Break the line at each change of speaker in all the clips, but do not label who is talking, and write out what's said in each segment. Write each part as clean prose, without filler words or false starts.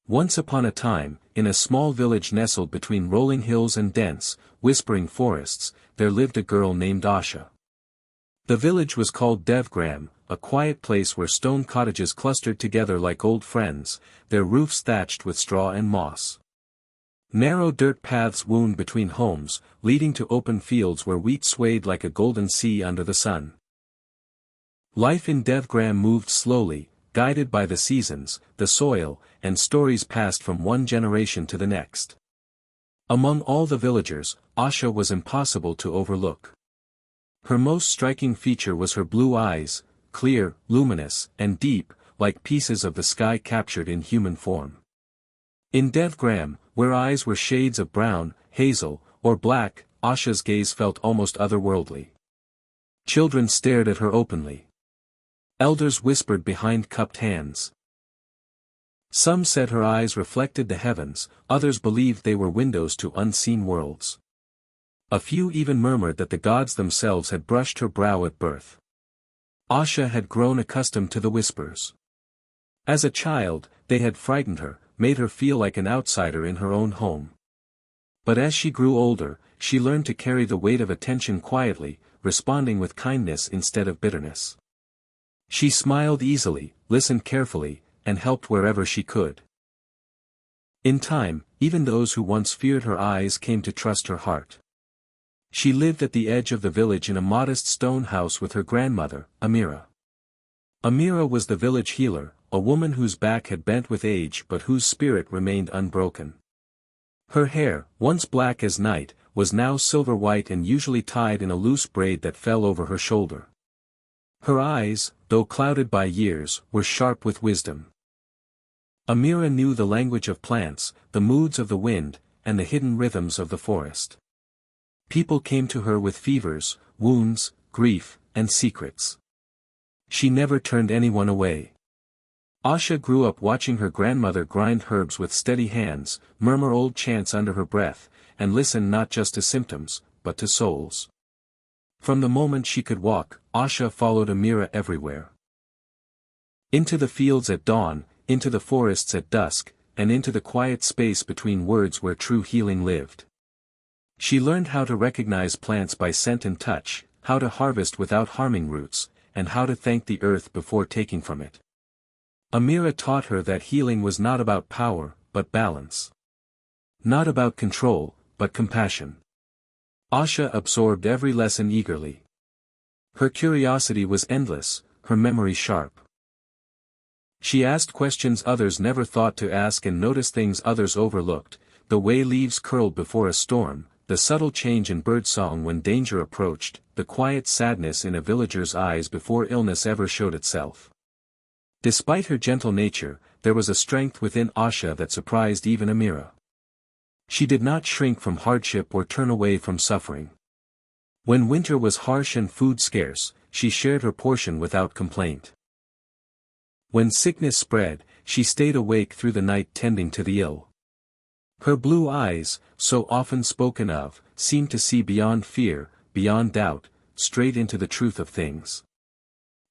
Once upon a time, in a small village nestled between rolling hills and dense, whispering forests, there lived a girl named Asha. The village was called Devgram, a quiet place where stone cottages clustered together like old friends, their roofs thatched with straw and moss. Narrow dirt paths wound between homes, leading to open fields where wheat swayed like a golden sea under the sun. Life in Devgram moved slowly, guided by the seasons, the soil, and stories passed from one generation to the next. Among all the villagers, Asha was impossible to overlook. Her most striking feature was her blue eyes, clear, luminous, and deep, like pieces of the sky captured in human form. In Devgram, where eyes were shades of brown, hazel, or black, Asha's gaze felt almost otherworldly. Children stared at her openly. Elders whispered behind cupped hands. Some said her eyes reflected the heavens, others believed they were windows to unseen worlds. A few even murmured that the gods themselves had brushed her brow at birth. Asha had grown accustomed to the whispers. As a child, they had frightened her, made her feel like an outsider in her own home. But as she grew older, she learned to carry the weight of attention quietly, responding with kindness instead of bitterness. She smiled easily, listened carefully, and helped wherever she could. In time, even those who once feared her eyes came to trust her heart. She lived at the edge of the village in a modest stone house with her grandmother, Amira. Amira was the village healer, a woman whose back had bent with age but whose spirit remained unbroken. Her hair, once black as night, was now silver-white and usually tied in a loose braid that fell over her shoulder. Her eyes, though clouded by years, were sharp with wisdom. Amira knew the language of plants, the moods of the wind, and the hidden rhythms of the forest. People came to her with fevers, wounds, grief, and secrets. She never turned anyone away. Asha grew up watching her grandmother grind herbs with steady hands, murmur old chants under her breath, and listen not just to symptoms, but to souls. From the moment she could walk, Asha followed Amira everywhere. Into the fields at dawn, into the forests at dusk, and into the quiet space between words where true healing lived. She learned how to recognize plants by scent and touch, how to harvest without harming roots, and how to thank the earth before taking from it. Amira taught her that healing was not about power, but balance. Not about control, but compassion. Asha absorbed every lesson eagerly. Her curiosity was endless, her memory sharp. She asked questions others never thought to ask and noticed things others overlooked, the way leaves curled before a storm, the subtle change in birdsong when danger approached, the quiet sadness in a villager's eyes before illness ever showed itself. Despite her gentle nature, there was a strength within Asha that surprised even Amira. She did not shrink from hardship or turn away from suffering. When winter was harsh and food scarce, she shared her portion without complaint. When sickness spread, she stayed awake through the night tending to the ill. Her blue eyes, so often spoken of, seemed to see beyond fear, beyond doubt, straight into the truth of things.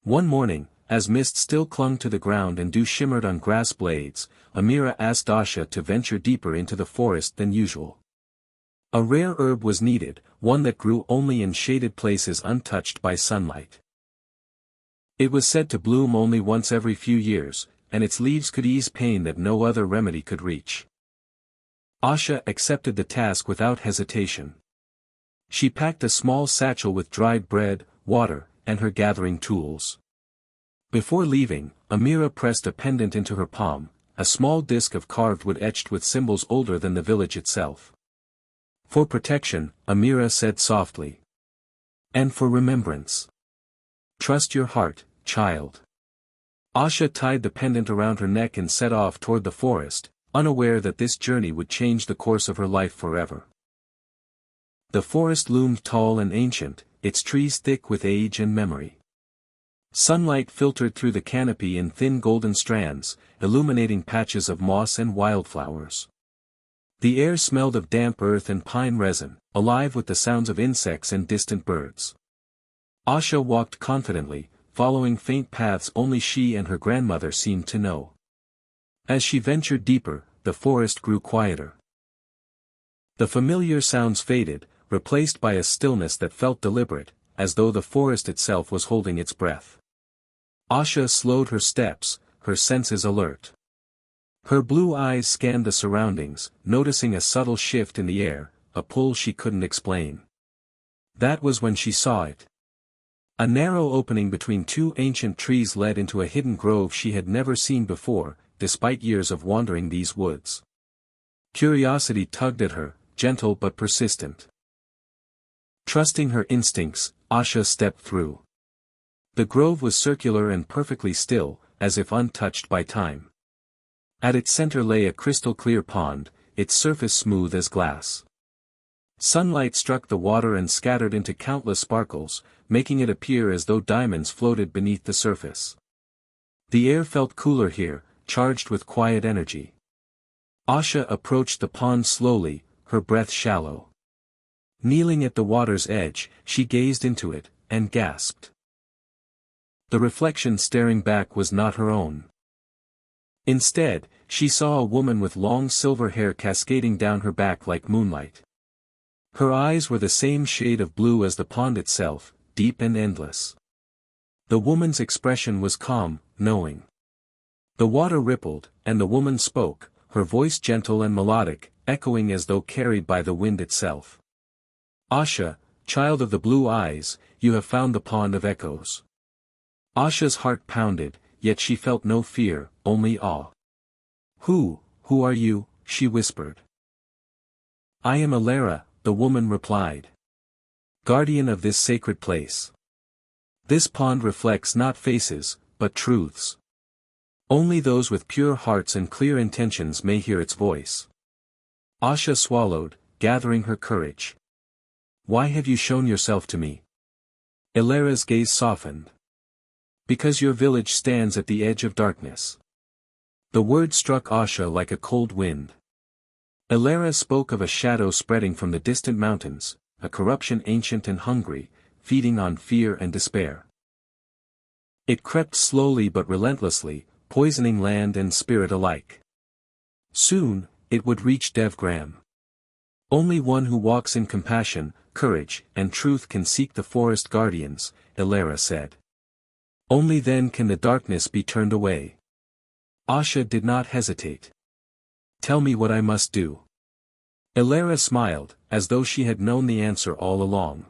One morning, as mist still clung to the ground and dew shimmered on grass blades, Amira asked Asha to venture deeper into the forest than usual. A rare herb was needed, one that grew only in shaded places untouched by sunlight. It was said to bloom only once every few years, and its leaves could ease pain that no other remedy could reach. Asha accepted the task without hesitation. She packed a small satchel with dried bread, water, and her gathering tools. Before leaving, Amira pressed a pendant into her palm, a small disc of carved wood etched with symbols older than the village itself. For protection, Amira said softly. And for remembrance. Trust your heart, child. Asha tied the pendant around her neck and set off toward the forest, unaware that this journey would change the course of her life forever. The forest loomed tall and ancient, its trees thick with age and memory. Sunlight filtered through the canopy in thin golden strands, illuminating patches of moss and wildflowers. The air smelled of damp earth and pine resin, alive with the sounds of insects and distant birds. Asha walked confidently, following faint paths only she and her grandmother seemed to know. As she ventured deeper, the forest grew quieter. The familiar sounds faded, replaced by a stillness that felt deliberate, as though the forest itself was holding its breath. Asha slowed her steps, her senses alert. Her blue eyes scanned the surroundings, noticing a subtle shift in the air, a pull she couldn't explain. That was when she saw it. A narrow opening between two ancient trees led into a hidden grove she had never seen before, despite years of wandering these woods. Curiosity tugged at her, gentle but persistent. Trusting her instincts, Asha stepped through. The grove was circular and perfectly still, as if untouched by time. At its center lay a crystal-clear pond, its surface smooth as glass. Sunlight struck the water and scattered into countless sparkles, making it appear as though diamonds floated beneath the surface. The air felt cooler here, charged with quiet energy. Asha approached the pond slowly, her breath shallow. Kneeling at the water's edge, she gazed into it, and gasped. The reflection staring back was not her own. Instead, she saw a woman with long silver hair cascading down her back like moonlight. Her eyes were the same shade of blue as the pond itself, deep and endless. The woman's expression was calm, knowing. The water rippled, and the woman spoke, her voice gentle and melodic, echoing as though carried by the wind itself. Asha, child of the blue eyes, you have found the pond of echoes. Asha's heart pounded, yet she felt no fear, only awe. Who are you? She whispered. I am Ellara, the woman replied. Guardian of this sacred place. This pond reflects not faces, but truths. Only those with pure hearts and clear intentions may hear its voice. Asha swallowed, gathering her courage. Why have you shown yourself to me? Elara's gaze softened. Because your village stands at the edge of darkness. The word struck Asha like a cold wind. Ellara spoke of a shadow spreading from the distant mountains, a corruption ancient and hungry, feeding on fear and despair. It crept slowly but relentlessly, poisoning land and spirit alike. Soon, it would reach Devgram. Only one who walks in compassion, courage, and truth can seek the forest guardians, Ellara said. Only then can the darkness be turned away. Asha did not hesitate. Tell me what I must do. Ellara smiled, as though she had known the answer all along.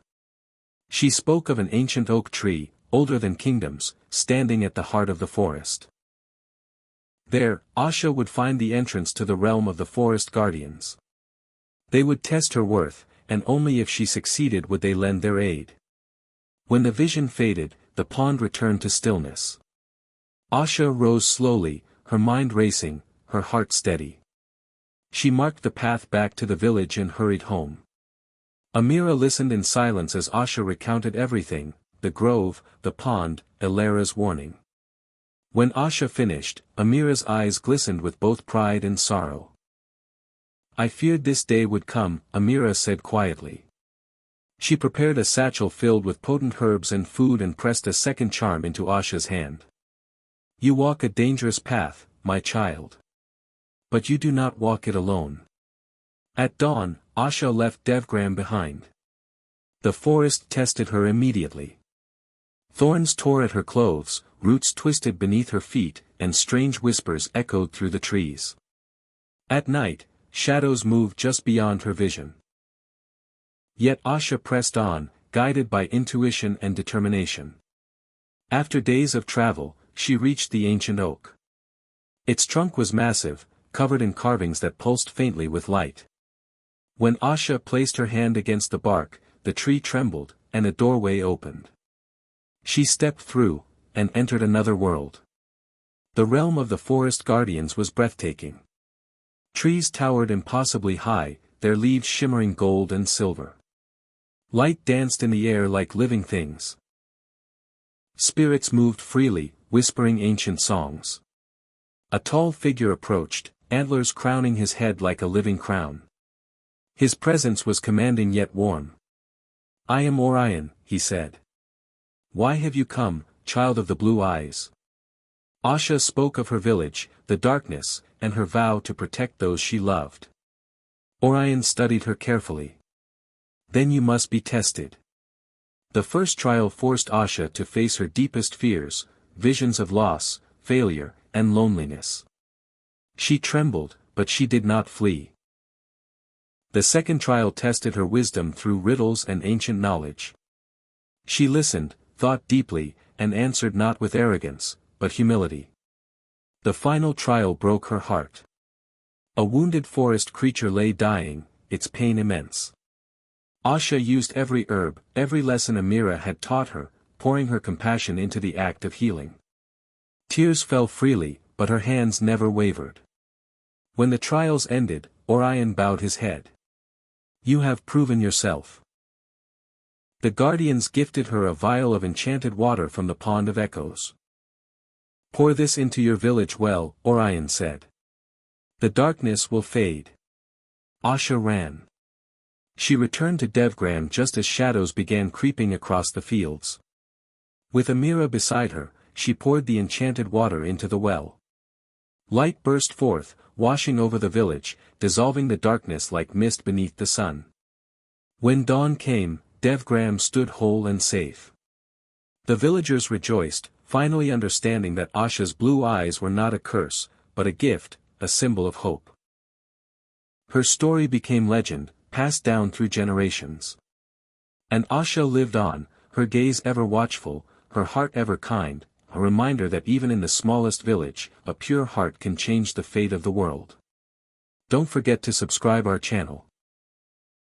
She spoke of an ancient oak tree, older than kingdoms, standing at the heart of the forest. There, Asha would find the entrance to the realm of the forest guardians. They would test her worth, and only if she succeeded would they lend their aid. When the vision faded, the pond returned to stillness. Asha rose slowly, her mind racing, her heart steady. She marked the path back to the village and hurried home. Amira listened in silence as Asha recounted everything, the grove, the pond, Elara's warning. When Asha finished, Amira's eyes glistened with both pride and sorrow. I feared this day would come, Amira said quietly. She prepared a satchel filled with potent herbs and food and pressed a second charm into Asha's hand. You walk a dangerous path, my child. But you do not walk it alone. At dawn, Asha left Devgram behind. The forest tested her immediately. Thorns tore at her clothes, roots twisted beneath her feet, and strange whispers echoed through the trees. At night, shadows moved just beyond her vision. Yet Asha pressed on, guided by intuition and determination. After days of travel, she reached the ancient oak. Its trunk was massive, covered in carvings that pulsed faintly with light. When Asha placed her hand against the bark, the tree trembled, and a doorway opened. She stepped through, and entered another world. The realm of the forest guardians was breathtaking. Trees towered impossibly high, their leaves shimmering gold and silver. Light danced in the air like living things. Spirits moved freely, whispering ancient songs. A tall figure approached, antlers crowning his head like a living crown. His presence was commanding yet warm. I am Orion, he said. Why have you come, child of the blue eyes? Asha spoke of her village, the darkness, and her vow to protect those she loved. Orion studied her carefully. Then you must be tested. The first trial forced Asha to face her deepest fears, visions of loss, failure, and loneliness. She trembled, but she did not flee. The second trial tested her wisdom through riddles and ancient knowledge. She listened, thought deeply, and answered not with arrogance, but humility. The final trial broke her heart. A wounded forest creature lay dying, its pain immense. Asha used every herb, every lesson Amira had taught her, pouring her compassion into the act of healing. Tears fell freely, but her hands never wavered. When the trials ended, Orion bowed his head. You have proven yourself. The guardians gifted her a vial of enchanted water from the Pond of Echoes. Pour this into your village well, Orion said. The darkness will fade. Asha ran. She returned to Devgram just as shadows began creeping across the fields. With Amira beside her, she poured the enchanted water into the well. Light burst forth, washing over the village, dissolving the darkness like mist beneath the sun. When dawn came, Devgram stood whole and safe. The villagers rejoiced, finally understanding that Asha's blue eyes were not a curse, but a gift, a symbol of hope. Her story became legend, passed down through generations. And Asha lived on, her gaze ever watchful, her heart ever kind, a reminder that even in the smallest village, a pure heart can change the fate of the world. Don't forget to subscribe our channel.